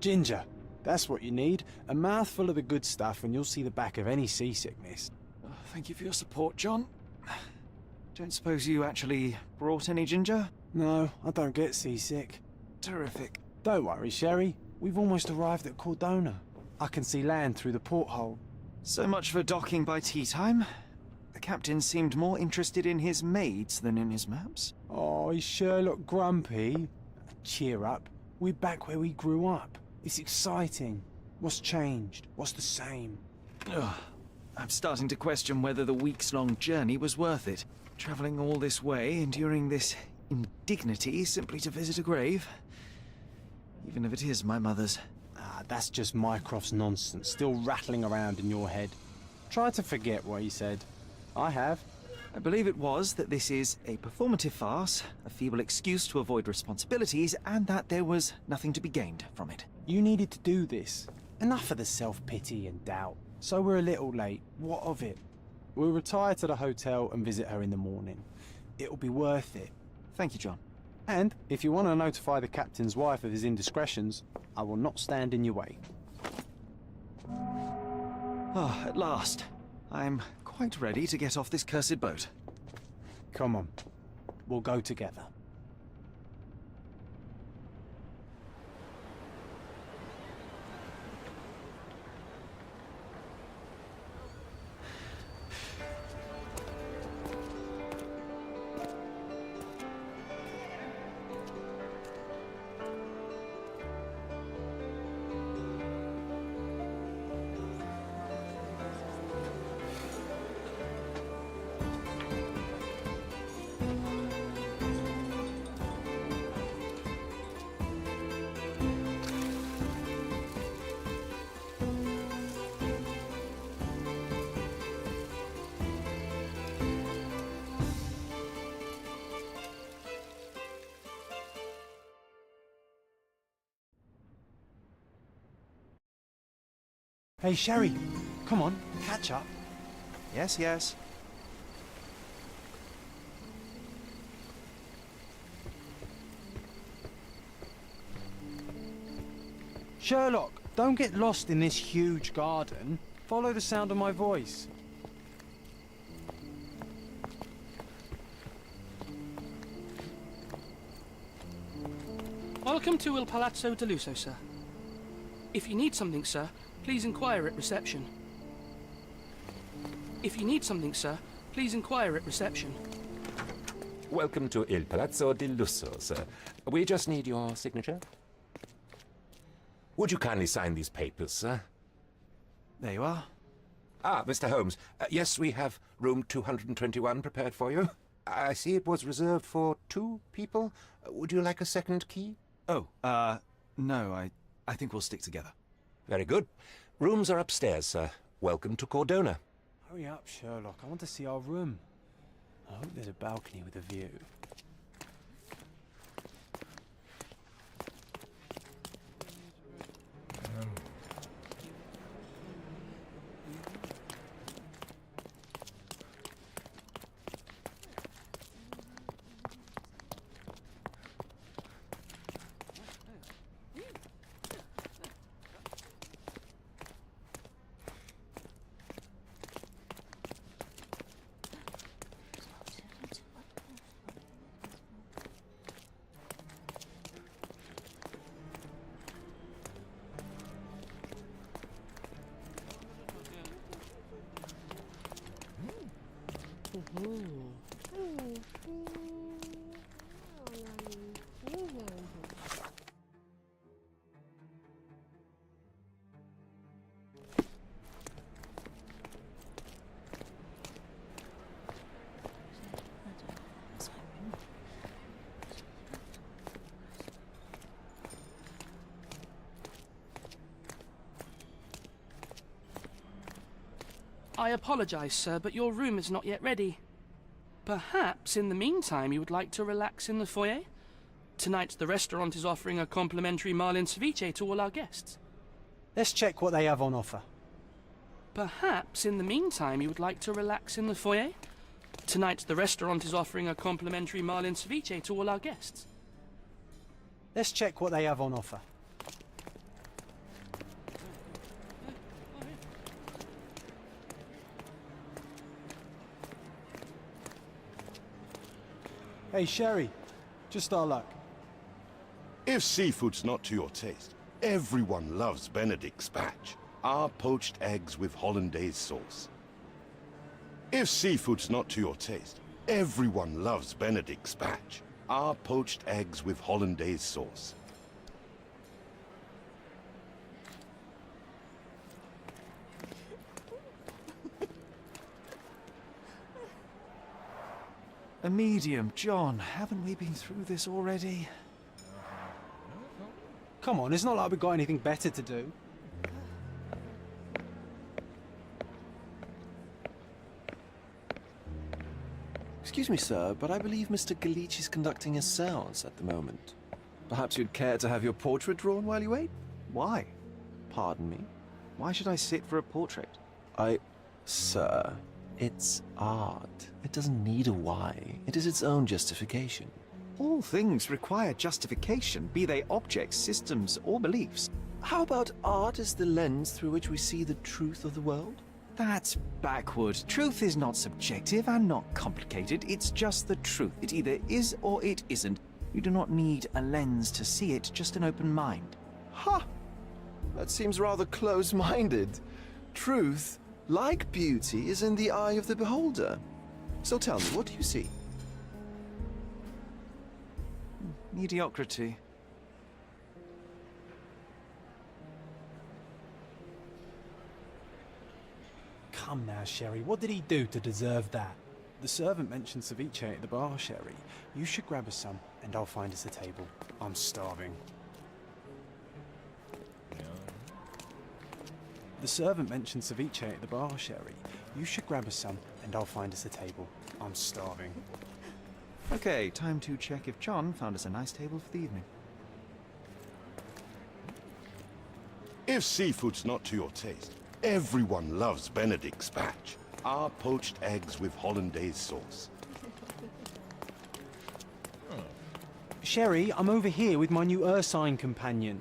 Ginger. That's what you need. A mouthful of the good stuff and you'll see the back of any seasickness. Oh, thank you for your support, John. Don't suppose you actually brought any ginger? No, I don't get seasick. Terrific. Don't worry, Sherry. We've almost arrived at Cordona. I can see land through the porthole. So much for docking by tea time. The captain seemed more interested in his maids than in his maps. Oh, is Sherlock grumpy? Cheer up. We're back where we grew up. It's exciting. What's changed? What's the same? Ugh. I'm starting to question whether the weeks-long journey was worth it. Travelling all this way, enduring this indignity simply to visit a grave. Even if it is my mother's. Ah, that's just Mycroft's nonsense, still rattling around in your head. Try to forget what he said. I have. I believe it was that this is a performative farce, a feeble excuse to avoid responsibilities, and that there was nothing to be gained from it. You needed to do this. Enough of the self-pity and doubt. So we're a little late. What of it? We'll retire to the hotel and visit her in the morning. It'll be worth it. Thank you, John. And if you want to notify the captain's wife of his indiscretions, I will not stand in your way. Ah, at last. I'm quite ready to get off this cursed boat. Come on. We'll go together. Hey, Sherry, come on, catch up. Yes, yes. Sherlock, don't get lost in this huge garden. Follow the sound of my voice. Welcome to Il Palazzo de Lusso, sir. If you need something, sir, please inquire at reception. If you need something, sir, please inquire at reception. Welcome to Il Palazzo di Lusso, sir. We just need your signature. Would you kindly sign these papers, sir? There you are. Ah, Mr. Holmes. Yes, we have room 221 prepared for you. I see it was reserved for 2 people. Would you like a second key? Oh, no, I think we'll stick together. Very good. Rooms are upstairs, sir. Welcome to Cordona. Hurry up, Sherlock. I want to see our room. I hope there's a balcony with a view. I apologize, sir, but your room is not yet ready. Perhaps, in the meantime, you would like to relax in the foyer? Tonight, the restaurant is offering a complimentary marlin ceviche to all our guests. Let's check what they have on offer. Perhaps, in the meantime, you would like to relax in the foyer? Tonight, the restaurant is offering a complimentary marlin ceviche to all our guests. Let's check what they have on offer. Hey, Sherry. Just our luck. If seafood's not to your taste, everyone loves Benedict spatch, our poached eggs with hollandaise sauce. If seafood's not to your taste, everyone loves Benedict spatch, our poached eggs with hollandaise sauce. A medium, John. Haven't we been through this already? Come on, it's not like we've got anything better to do. Excuse me, sir, but I believe Mr. Galich is conducting a séance at the moment. Perhaps you'd care to have your portrait drawn while you wait? Why? Pardon me? Why should I sit for a portrait? Sir, it's art. It doesn't need a why. It is its own justification. All things require justification, be they objects, systems, or beliefs. How about art as the lens through which we see the truth of the world? That's backward. Truth is not subjective and not complicated. It's just the truth. It either is or it isn't. You do not need a lens to see it, just an open mind. Ha! That seems rather close-minded. Truth, like beauty, is in the eye of the beholder. So tell me, what do you see? Mediocrity. Come now, Sherry. What did he do to deserve that? The servant mentioned ceviche at the bar, Sherry. You should grab us some, and I'll find us a table. I'm starving. The servant mentioned ceviche at the bar, Sherry. You should grab us some, and I'll find us a table. I'm starving. Okay, time to check if John found us a nice table for the evening. If seafood's not to your taste, everyone loves Benedict spatch, our poached eggs with hollandaise sauce. Sherry, I'm over here with my new Ursine companion.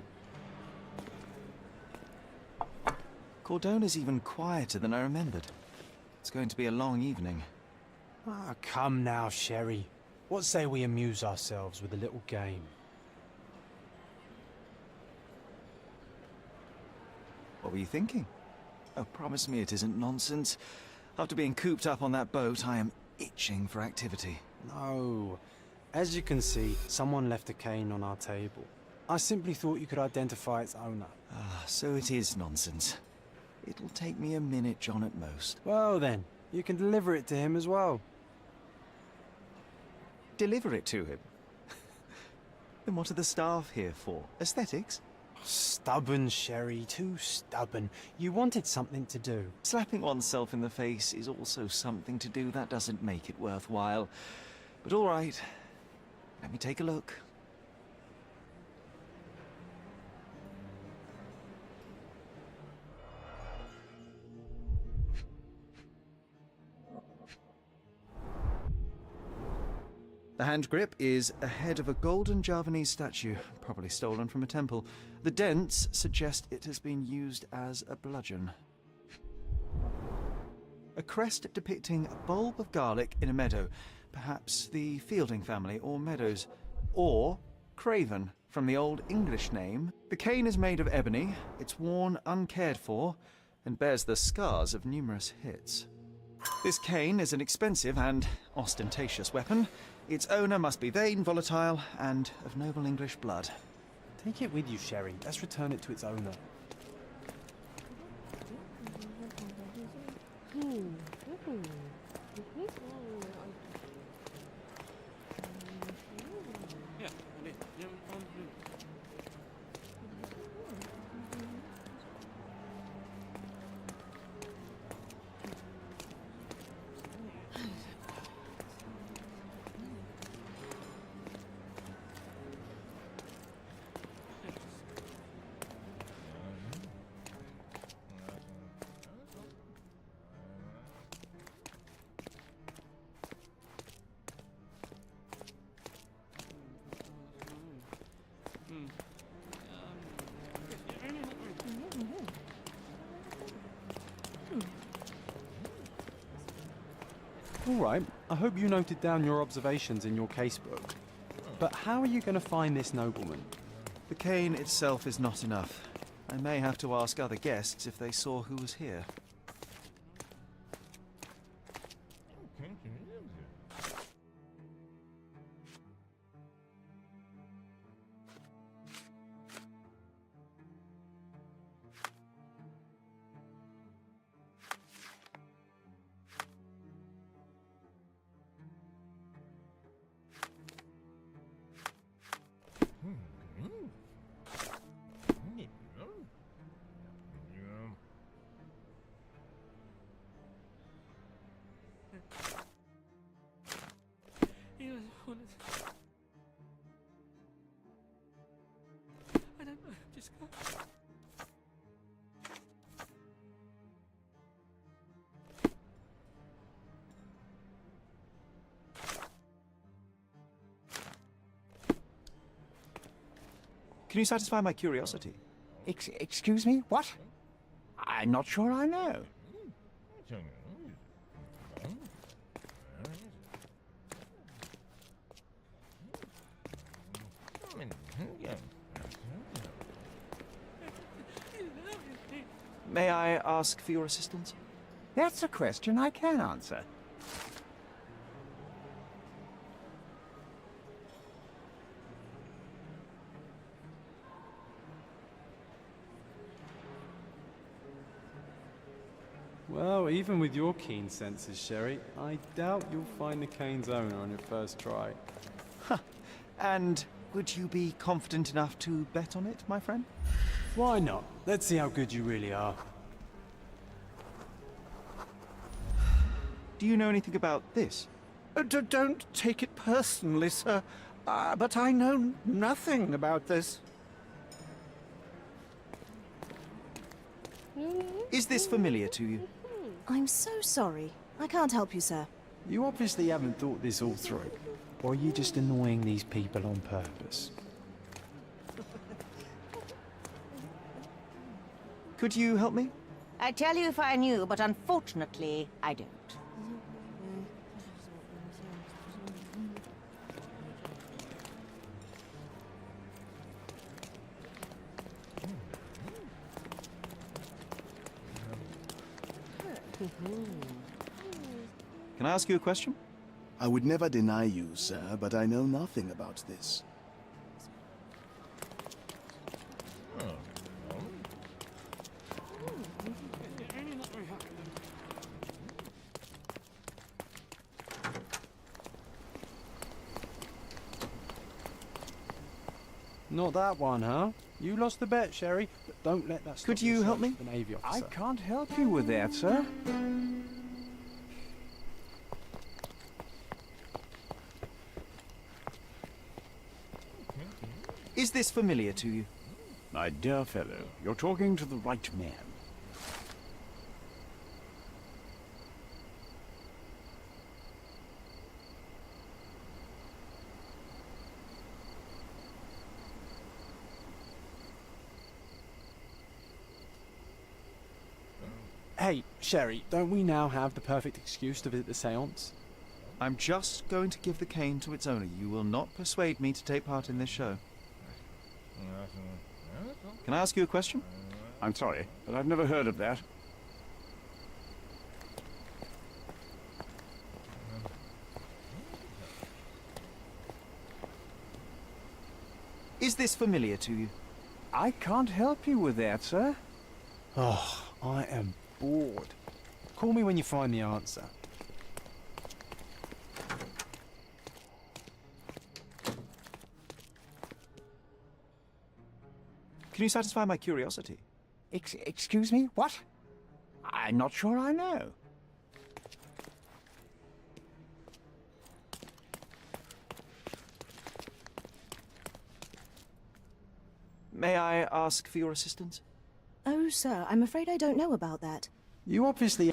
Cordona's even quieter than I remembered. It's going to be a long evening. Ah, come now, Sherry. What say we amuse ourselves with a little game? What were you thinking? Oh, promise me it isn't nonsense. After being cooped up on that boat, I am itching for activity. No. As you can see, someone left a cane on our table. I simply thought you could identify its owner. Ah, so it is nonsense. It'll take me a minute, John, at most. Well then, you can deliver it to him as well. Deliver it to him? Then what are the staff here for? Aesthetics? Stubborn, Sherry, too stubborn. You wanted something to do. Slapping oneself in the face is also something to do. That doesn't make it worthwhile. But all right, let me take a look. The hand grip is a head of a golden Javanese statue, probably stolen from a temple. The dents suggest it has been used as a bludgeon. A crest depicting a bulb of garlic in a meadow, perhaps the Fielding family or Meadows, or Craven from the Old English name. The cane is made of ebony, it's worn uncared for, and bears the scars of numerous hits. This cane is an expensive and ostentatious weapon. Its owner must be vain, volatile, and of noble English blood. Take it with you, Sherry. Let's return it to its owner. All right, I hope you noted down your observations in your casebook. But how are you going to find this nobleman? The cane itself is not enough. I may have to ask other guests if they saw who was here. I don't know, just go. Can you satisfy my curiosity? Excuse me? What? I'm not sure I know. May I ask for your assistance? That's a question I can answer. Well, even with your keen senses, Sherry, I doubt you'll find the cane's owner on your first try. And would you be confident enough to bet on it, my friend? Why not? Let's see how good you really are. Do you know anything about this? Don't take it personally, sir. But I know nothing about this. Is this familiar to you? I'm so sorry. I can't help you, sir. You obviously haven't thought this all through. Or are you just annoying these people on purpose? Could you help me? I'd tell you if I knew, but unfortunately, I don't. Can I ask you a question? I would never deny you, sir, but I know nothing about this. Not that one, huh? You lost the bet, Sherry, but don't let that stop Could you help me? the Navy I officer. can't help you with that, sir. Is this familiar to you? My dear fellow, you're talking to the right man. Hey, Sherry, don't we now have the perfect excuse to visit the seance? I'm just going to give the cane to its owner. You will not persuade me to take part in this show. Can I ask you a question? I'm sorry, but I've never heard of that. Is this familiar to you? I can't help you with that, sir. Oh, I am bored. Call me when you find the answer. Can you satisfy my curiosity? Excuse me? What? I'm not sure I know. May I ask for your assistance? Oh, sir, I'm afraid I don't know about that. You obviously...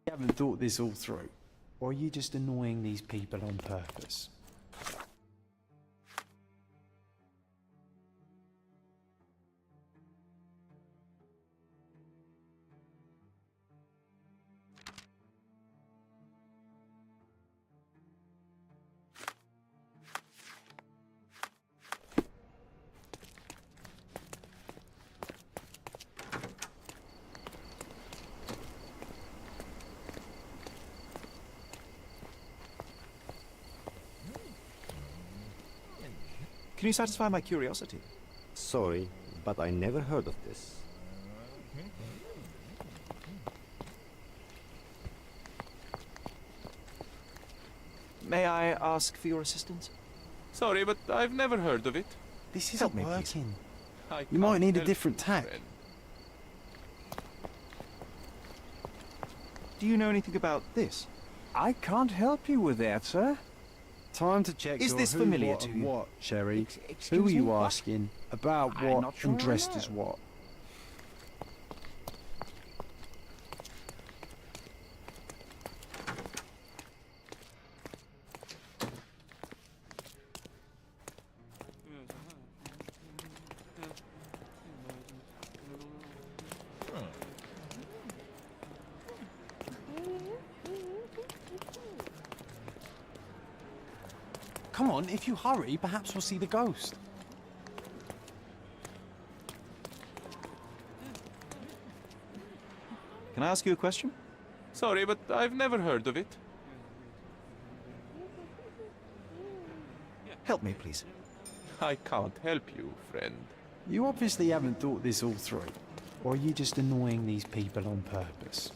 haven't thought this all through? Or are you just annoying these people on purpose? Can you satisfy my curiosity? Sorry, but I never heard of this. May I ask for your assistance? Sorry, but I've never heard of it. This Help isn't me, please. working. I You might can't need a help different you, tack. friend. Do you know anything about this? I can't help you with that, sir. Time to check Is your this who, familiar what, to and you? what, Sherry. Excuse Who are me, you what? asking? About I'm what not sure and I dressed know. as what? Come on, if you hurry, perhaps we'll see the ghost. Can I ask you a question? Sorry, but I've never heard of it. Help me, please. I can't help you, friend. You obviously haven't thought this all through. Or are you just annoying these people on purpose?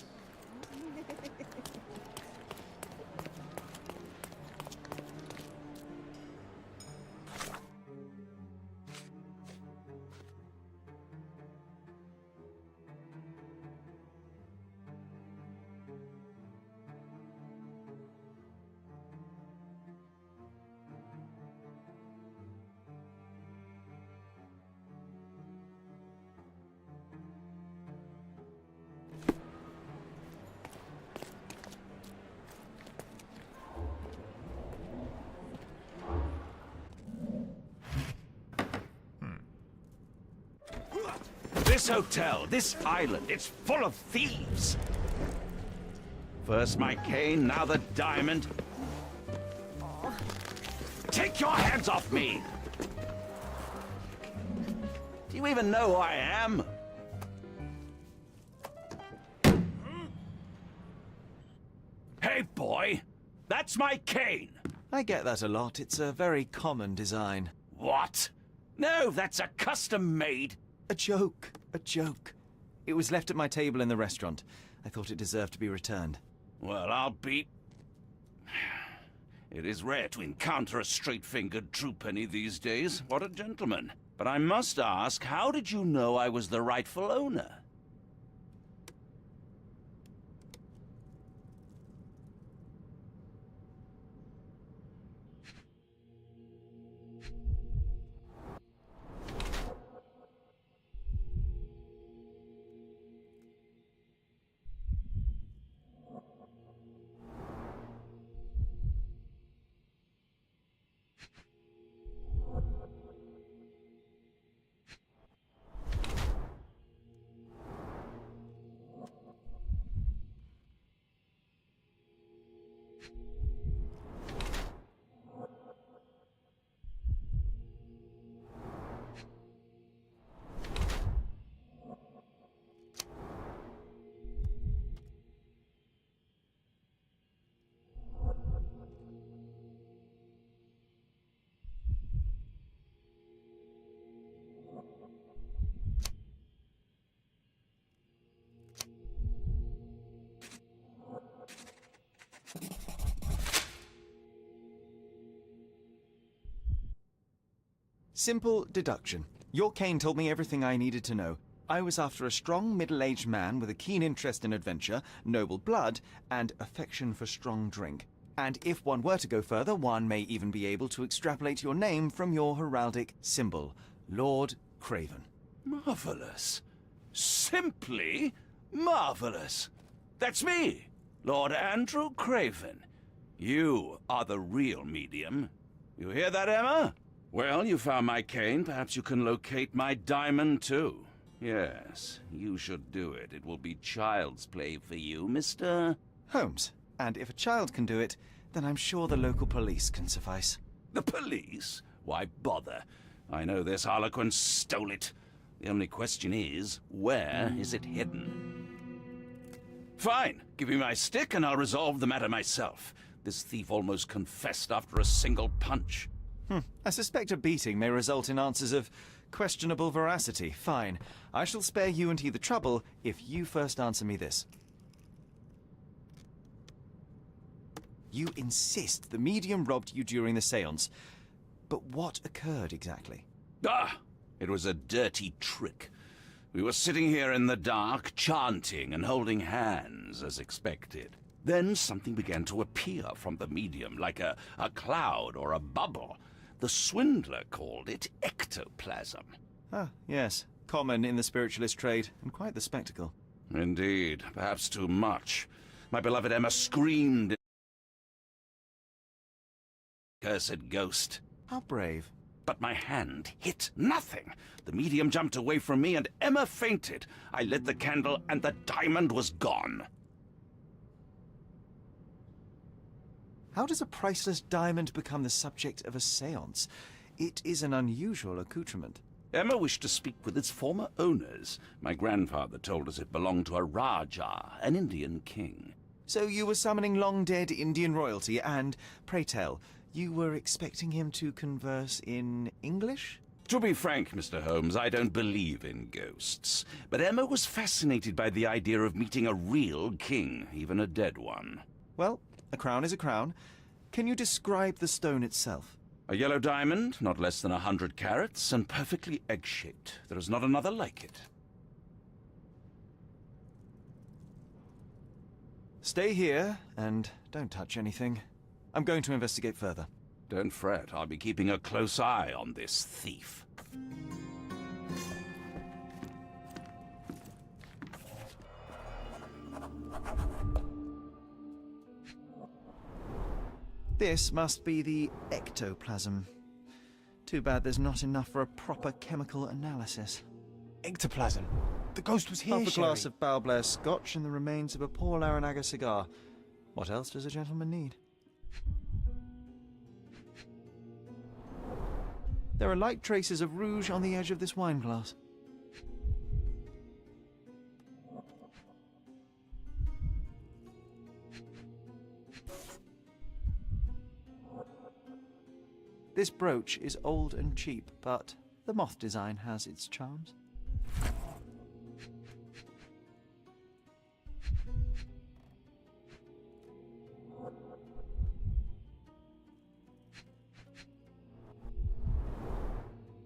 This hotel, this island, it's full of thieves. First my cane, now the diamond. Take your hands off me! Do you even know who I am? Hey, boy! That's my cane! I get that a lot. It's a very common design. What? No, that's a custom-made. A joke. A joke. It was left at my table in the restaurant. I thought it deserved to be returned. Well, I'll be... It is rare to encounter a straight-fingered true penny these days. What a gentleman. But I must ask, how did you know I was the rightful owner? Simple deduction. Your cane told me everything I needed to know. I was after a strong, middle-aged man with a keen interest in adventure, noble blood, and affection for strong drink. And if one were to go further, one may even be able to extrapolate your name from your heraldic symbol, Lord Craven. Marvelous. Simply marvelous. That's me. Lord Andrew Craven. You are the real medium. You hear that, Emma? Well, you found my cane. Perhaps you can locate my diamond, too. Yes, you should do it. It will be child's play for you, Mr. Holmes. And if a child can do it, then I'm sure the local police can suffice. The police? Why bother? I know this harlequin stole it. The only question is, where is it hidden? Fine. Give me my stick and I'll resolve the matter myself. This thief almost confessed after a single punch. I suspect a beating may result in answers of questionable veracity. Fine. I shall spare you and he the trouble if you first answer me this. You insist the medium robbed you during the séance. But what occurred exactly? It was a dirty trick. We were sitting here in the dark, chanting and holding hands, as expected. Then something began to appear from the medium, like a cloud or a bubble. The swindler called it ectoplasm. Ah, yes. Common in the spiritualist trade, and quite the spectacle. Indeed, perhaps too much. My beloved Emma screamed. Cursed ghost. How brave. But my hand hit nothing. The medium jumped away from me and Emma fainted. I lit the candle and the diamond was gone. How does a priceless diamond become the subject of a séance? It is an unusual accoutrement. Emma wished to speak with its former owners. My grandfather told us it belonged to a Rajah, an Indian king. So you were summoning long-dead Indian royalty and, pray tell, you were expecting him to converse in English? To be frank, Mr. Holmes, I don't believe in ghosts. But Emma was fascinated by the idea of meeting a real king, even a dead one. Well, a crown is a crown. Can you describe the stone itself? A yellow diamond, not less than 100 carats, and perfectly egg-shaped. There is not another like it. Stay here, and don't touch anything. I'm going to investigate further. Don't fret, I'll be keeping a close eye on this thief. This must be the ectoplasm. Too bad there's not enough for a proper chemical analysis. Ectoplasm? The ghost was here, Half a glass Sherry. of Balblair scotch and the remains of a Paul Aranaga cigar. What else does a gentleman need? There are light traces of rouge on the edge of this wine glass. This brooch is old and cheap, but the moth design has its charms.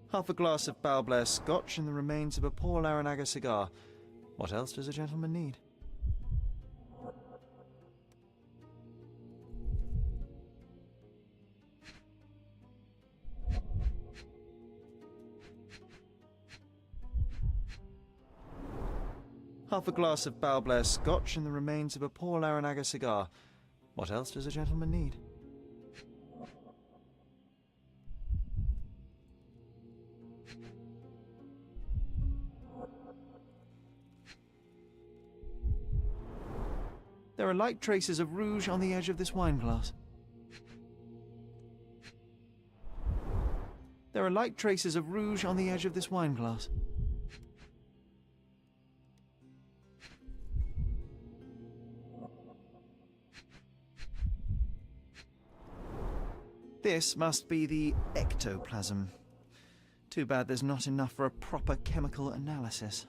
Half a glass of Balblair scotch and the remains of a Paul Aranaga cigar. What else does a gentleman need? Half a glass of Balblair scotch and the remains of a Paul Aranaga cigar. What else does a gentleman need? There are light traces of rouge on the edge of this wine glass. There are light traces of rouge on the edge of this wine glass. This must be the ectoplasm. Too bad there's not enough for a proper chemical analysis.